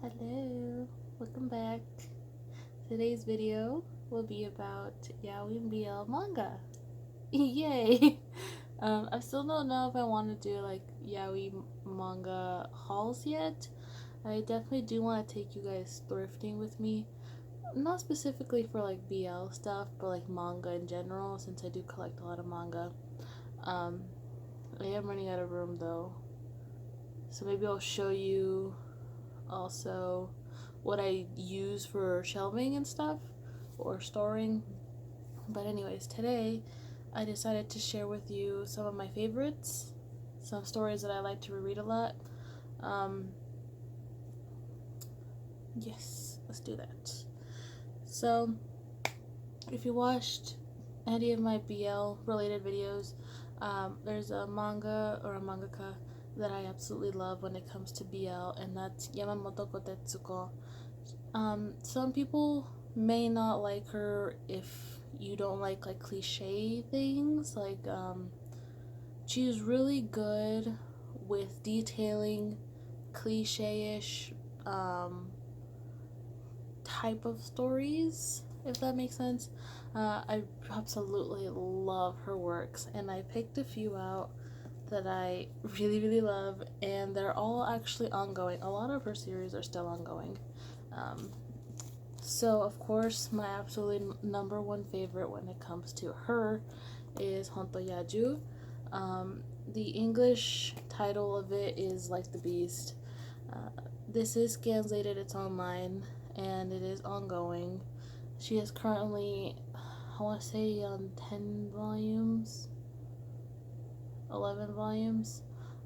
Hello, welcome back. Today's video will be about Yaoi and BL manga. Yay! I still don't know if I want to do like Yaoi manga hauls yet. I definitely do want to take you guys thrifting with me. Not specifically for like BL stuff, but like manga in general, since I do collect a lot of manga. Um, I am running out of room though, so maybe I'll show you also what I use for shelving and stuff or storing. But anyways, today I decided to share with you some of my favorites, some stories that I like to reread a lot. Yes, let's do that. So if you watched any of my BL related videos, there's a manga or a mangaka that I absolutely love when it comes to BL, and that's Yamamoto Kotetsuko. Some people may not like her if you don't like cliche things. She's really good with detailing cliche-ish type of stories, if that makes sense. I absolutely love her works, and I picked a few out that I really, really love, and they're all actually ongoing. A lot of her series are still ongoing. So, of course, my absolutely number one favorite when it comes to her is Honto Yaju. The English title of it is Like the Beast. This is translated, it's online, and it is ongoing. She is currently, I want to say, on 10 volumes, 11 volumes.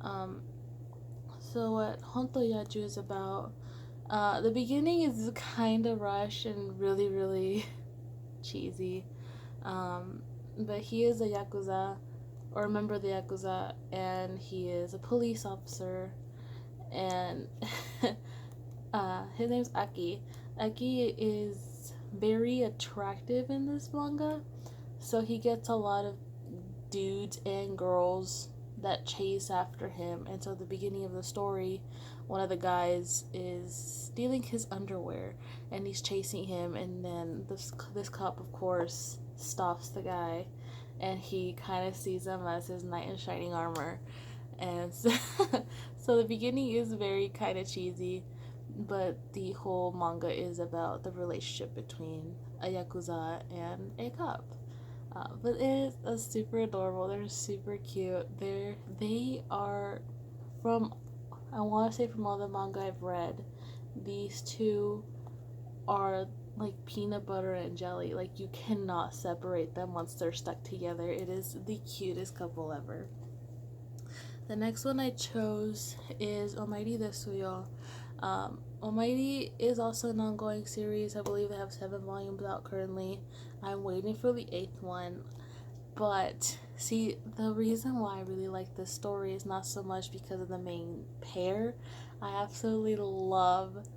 So what Honto Yaju is about, the beginning is kind of rushed and really, really cheesy. But he is a Yakuza, or a member of the Yakuza, and he is a police officer. And his name's Aki. Aki is very attractive in this manga, so he gets a lot of dudes and girls that chase after him. And so at the beginning of the story, one of the guys is stealing his underwear and he's chasing him, and then this cop, of course, stops the guy, and he kind of sees him as his knight in shining armor. And so, so the beginning is very kind of cheesy, but the whole manga is about the relationship between a yakuza and a cop. But it is super adorable. They're super cute. They are from, I want to say, from all the manga I've read, these two are like peanut butter and jelly. Like, you cannot separate them once they're stuck together. It is the cutest couple ever. The next one I chose is Omairi Desuyo. Omairi is also an ongoing series. I believe they have 7 volumes out currently. I'm waiting for the 8th one. But see, the reason why I really like this story is not so much because of the main pair. I absolutely love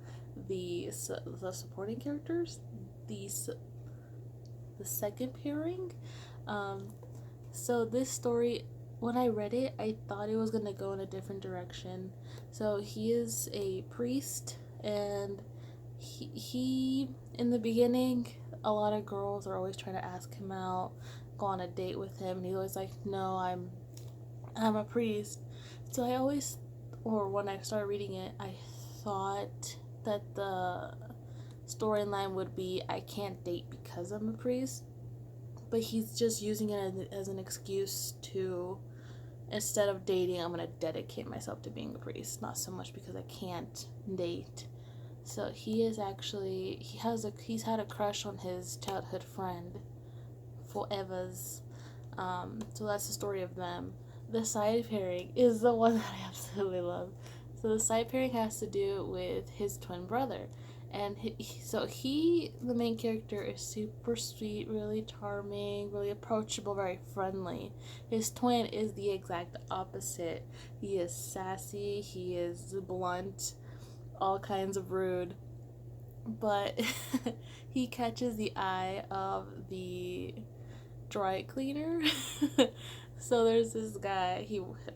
the supporting characters. The second pairing. So this story, when I read it, I thought it was gonna go in a different direction. So he is a priest, and he in the beginning, a lot of girls are always trying to ask him out, go on a date with him, and he's always like, no, I'm a priest. So I always, or when I started reading it, I thought that the storyline would be I can't date because I'm a priest, but he's just using it as an excuse to, instead of dating, I'm gonna dedicate myself to being a priest. Not so much because I can't date. So he is actually, he's had a crush on his childhood friend forever's. So that's the story of them. The side pairing is the one that I absolutely love. So the side pairing has to do with his twin brother, and the main character, is super sweet, really charming, really approachable, very friendly. His twin is the exact opposite. He is sassy, he is blunt, all kinds of rude, but he catches the eye of the dry cleaner. So there's this guy,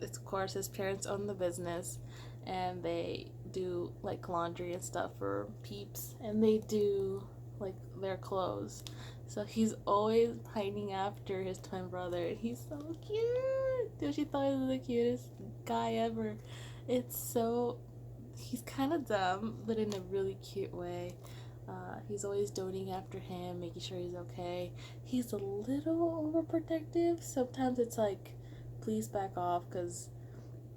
of course, his parents own the business, and they do like laundry and stuff for peeps, and they do like their clothes. So he's always pining after his twin brother, and he's so cute. Yoshi thought he was the cutest guy ever. It's so, he's kind of dumb, but in a really cute way. He's always doting after him, making sure he's okay. He's a little overprotective. Sometimes it's like, please back off, because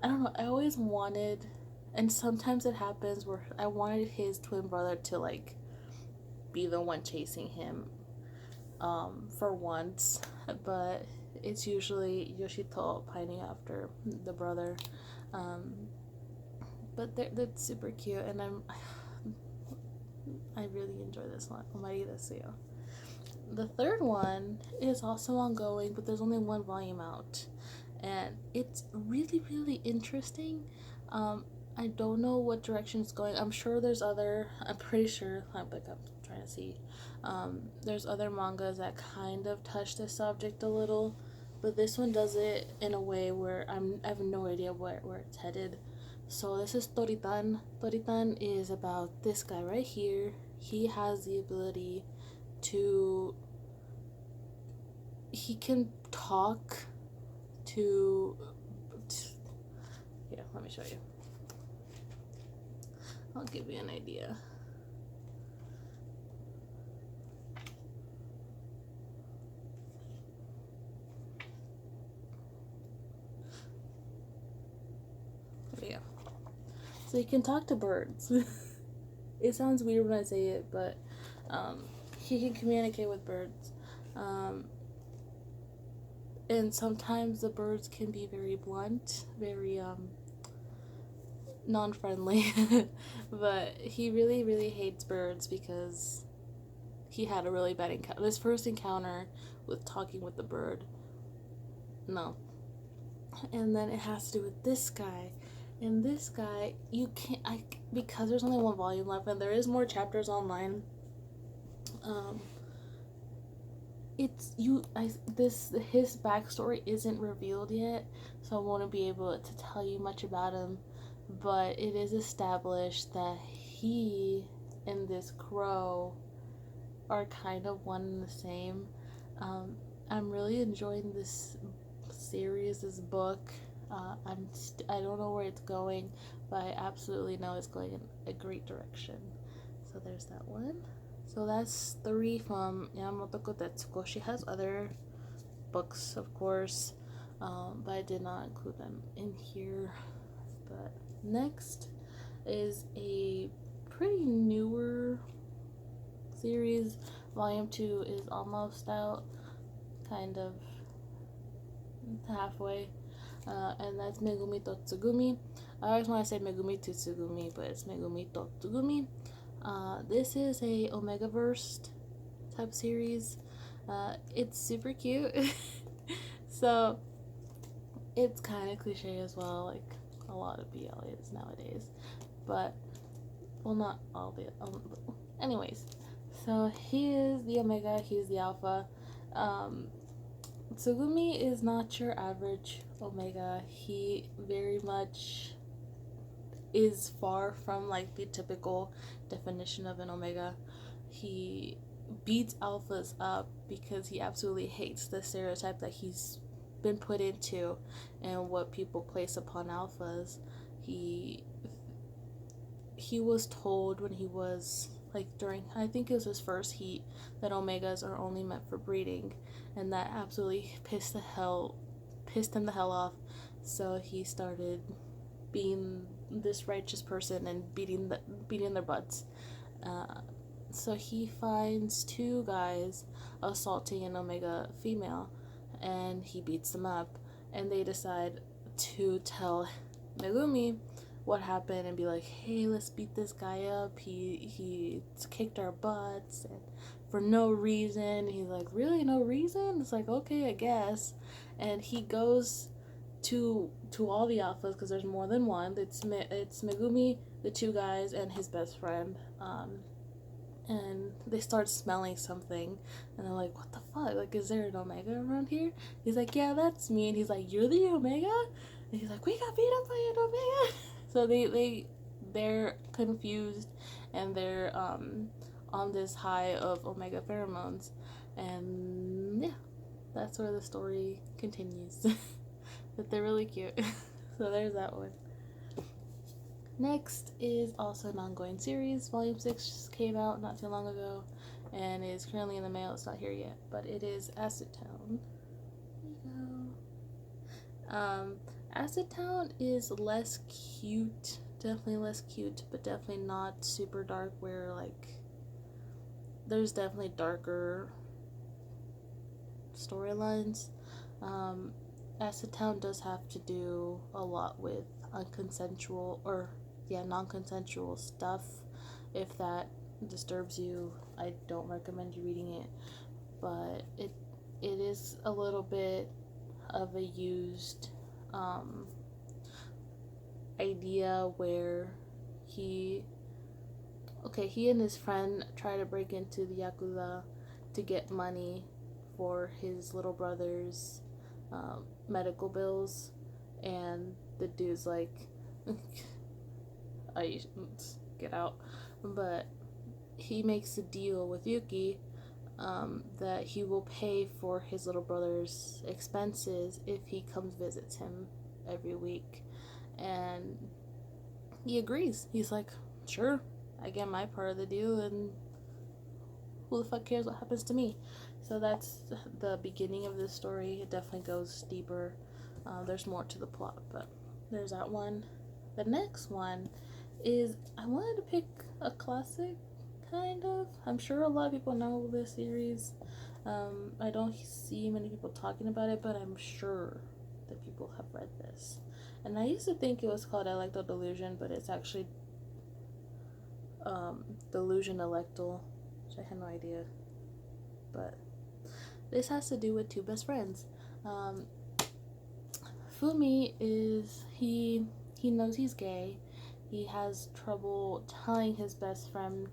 I don't know. I always wanted, and sometimes it happens where I wanted his twin brother to like be the one chasing him, for once, but it's usually Yoshito pining after the brother. Um, but they're super cute, and I really enjoy this one. Omari desu. The third one is also ongoing, but there's only one volume out, and it's really really interesting. I don't know what direction it's going. I'm sure there's other. I'm pretty sure. I'm trying to see. There's other mangas that kind of touch this subject a little, but this one does it in a way where I have no idea where it's headed. So this is Toritan. Toritan is about this guy right here. He has the ability to, he can talk to here, let me show you. I'll give you an idea. There you go. So he can talk to birds. It sounds weird when I say it, but he can communicate with birds. And sometimes the birds can be very blunt, very non-friendly. But he really really hates birds because he had a really bad encounter. His first encounter with talking with the bird, no. And then it has to do with this guy, and this guy, you can't, because there's only one volume left and there is more chapters online. His backstory isn't revealed yet, so I won't be able to tell you much about him, but it is established that he and this crow are kind of one and the same. I'm really enjoying this series, this book. I don't know where it's going, but I absolutely know it's going in a great direction. So there's that one. So that's 3 from Yamamoto Kotetsuko. She has other books, of course, but I did not include them in here. But next is a pretty newer series. Volume 2 is almost out, kind of halfway, and that's Megumi to Tsugumi. I always want to say Megumi to Tsugumi, but it's Megumi to Tsugumi. This is a Omegaverse type series. It's super cute. So it's kind of cliche as well, like a lot of BL is nowadays, but well, not all the anyways. So he is the Omega, he's the Alpha. Tsugumi is not your average Omega. He very much is far from like the typical definition of an Omega. He beats alphas up because he absolutely hates the stereotype that he's been put into and what people place upon alphas. He was told when he was like during, I think it was his first heat, that Omegas are only meant for breeding, and that absolutely pissed him the hell off. So he started being this righteous person and beating their butts. So he finds 2 guys assaulting an Omega female, and he beats them up, and they decide to tell Megumi what happened and be like, hey, let's beat this guy up. He kicked our butts and for no reason. And he's like, really, no reason? It's like, okay, I guess. And he goes to all the alphas, because there's more than one. It's Megumi, the 2 guys, and his best friend. And they start smelling something, and they're like, what the fuck? Like, is there an Omega around here? He's like, yeah, that's me. And he's like, you're the Omega? And he's like, we got beat up by an Omega. So they're confused, and they're on this high of omega pheromones, and yeah, that's where the story continues. But they're really cute. So there's that one. Next is also an ongoing series. Volume 6 just came out not too long ago and is currently in the mail. It's not here yet, but it is Acid Town. There you go. Acid Town is less cute. Definitely less cute, but definitely not super dark where, like, there's definitely darker storylines. Acid Town does have to do a lot with unconsensual or non-consensual stuff. If that disturbs you, I don't recommend you reading it, but it is a little bit of a used idea where he and his friend try to break into the Yakuza to get money for his little brother's medical bills, and the dude's like, I get out. But he makes a deal with Yuki that he will pay for his little brother's expenses if he comes visits him every week, and he agrees. He's like, sure, I get my part of the deal, and who the fuck cares what happens to me? So that's the beginning of this story. It definitely goes deeper. There's more to the plot, but there's that one. The next one is, I wanted to pick a classic, kind of. I'm sure a lot of people know this series. I don't see many people talking about it, but I'm sure that people have read this. And I used to think it was called Electro Delusion, but it's actually Delusion Electal, which I had no idea. But this has to do with two best friends. Fumi he knows he's gay. He has trouble telling his best friend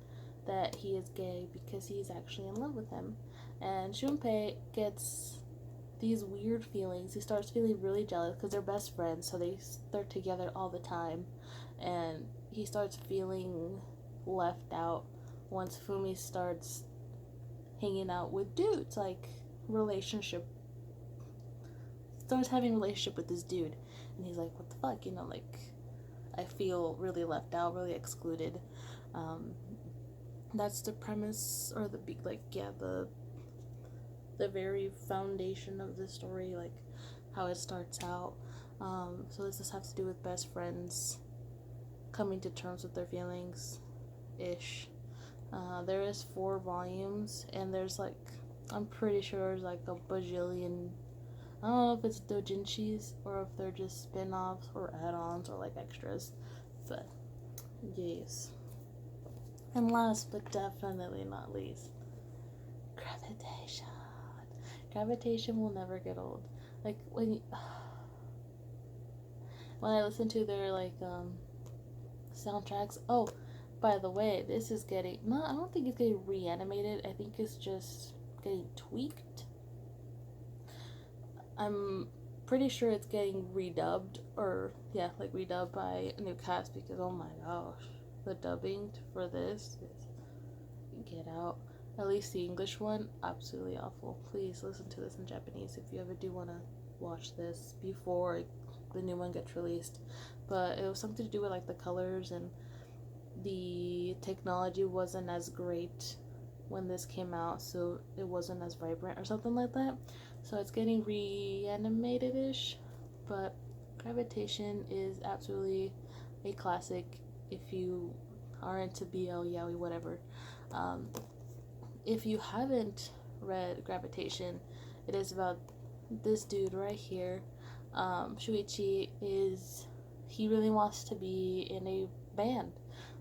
that he is gay because he's actually in love with him. And Shunpei gets these weird feelings. He starts feeling really jealous because they're best friends, so they're together all the time. And he starts feeling left out once Fumi starts hanging out with dudes, like starts having a relationship with this dude. And he's like, what the fuck, like, I feel really left out, really excluded. That's the premise, or the very foundation of the story, like how it starts out. So this has to do with best friends coming to terms with their feelings ish. There is 4 volumes, and there's like, I'm pretty sure there's like a bajillion. I don't know if it's doujinshis or if they're just spin-offs or add-ons or like extras, but yes. And last but definitely not least, Gravitation. Gravitation will never get old. Like when I listen to their like soundtracks. Oh, by the way, this is getting I don't think it's getting reanimated. I think it's just getting tweaked. I'm pretty sure it's getting redubbed, or redubbed by a new cast, because oh my gosh, the dubbing for this is get out. At least the English one, absolutely awful. Please listen to this in Japanese if you ever do want to watch this before the new one gets released. But it was something to do with like the colors, and the technology wasn't as great when this came out, so it wasn't as vibrant or something like that. So it's getting reanimated-ish, but Gravitation is absolutely a classic if you are into BL, yaoi, whatever. If you haven't read Gravitation, it is about this dude right here. Shuichi he really wants to be in a band,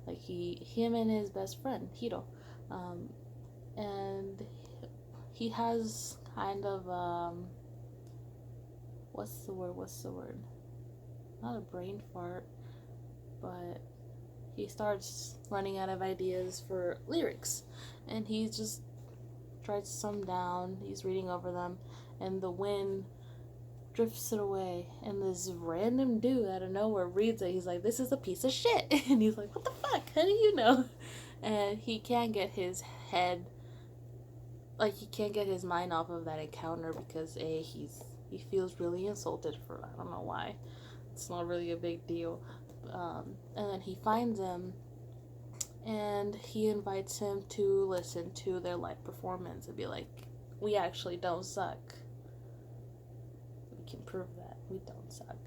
like him and his best friend Hiro, and he has kind of what's the word? Not a brain fart, but he starts running out of ideas for lyrics, and he just tries some down. He's reading over them, and the wind drifts it away, and this random dude out of nowhere reads it. He's like, "This is a piece of shit," and he's like, "What the fuck? How do you know?" And he can't get his head, like he can't get his mind off of that encounter because he feels really insulted for, I don't know why. It's not really a big deal. And then he finds him, and he invites him to listen to their live performance and be like, "We actually don't suck. We can prove that we don't suck."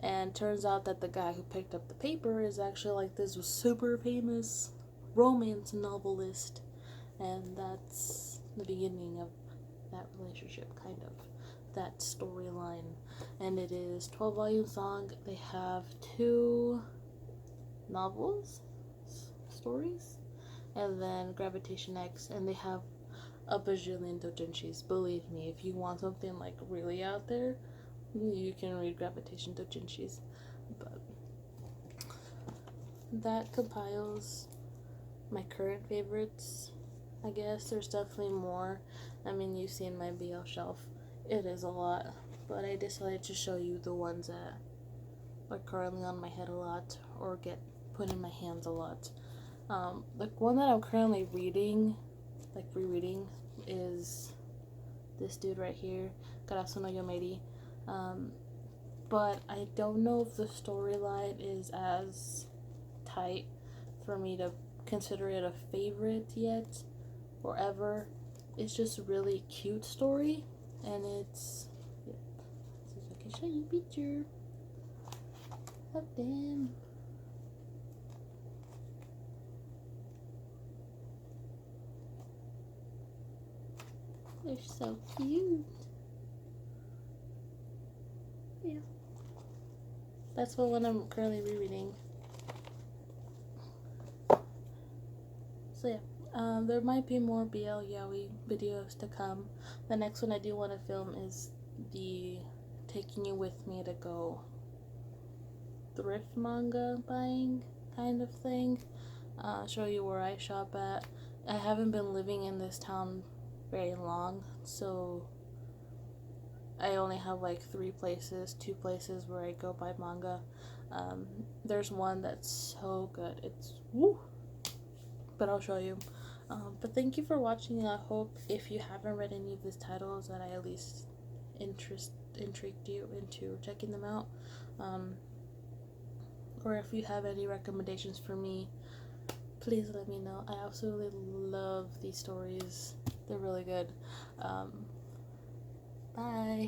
And turns out that the guy who picked up the paper is actually like this super famous romance novelist, and that's the beginning of that relationship, kind of that storyline. And it is 12 volumes long. They have 2 novels, stories, and then Gravitation X, and they have a bajillion doujinshis. Believe me, if you want something like really out there, you can read Gravitation doujinshis. But that compiles my current favorites. I guess there's definitely more. I mean, you've seen my BL shelf. It is a lot, but I decided to show you the ones that are currently on my head a lot or get put in my hands a lot. The one that I'm currently reading, like rereading, is this dude right here, Karasu no Yomeri. But I don't know if the storyline is as tight for me to consider it a favorite yet or ever. It's just a really cute story, and it's, yeah. See if I can show you a picture of them. They're so cute. Yeah. That's the one I'm currently rereading. So yeah, there might be more BL Yaoi videos to come. The next one I do want to film is the taking you with me to go thrift manga buying kind of thing. Show you where I shop at. I haven't been living in this town very long, so I only have like 2 places where I go buy manga. There's one that's so good. It's woo, but I'll show you. But thank you for watching. I hope if you haven't read any of these titles that I at least intrigued you into checking them out. Or if you have any recommendations for me, please let me know. I absolutely love these stories. They're really good. Bye.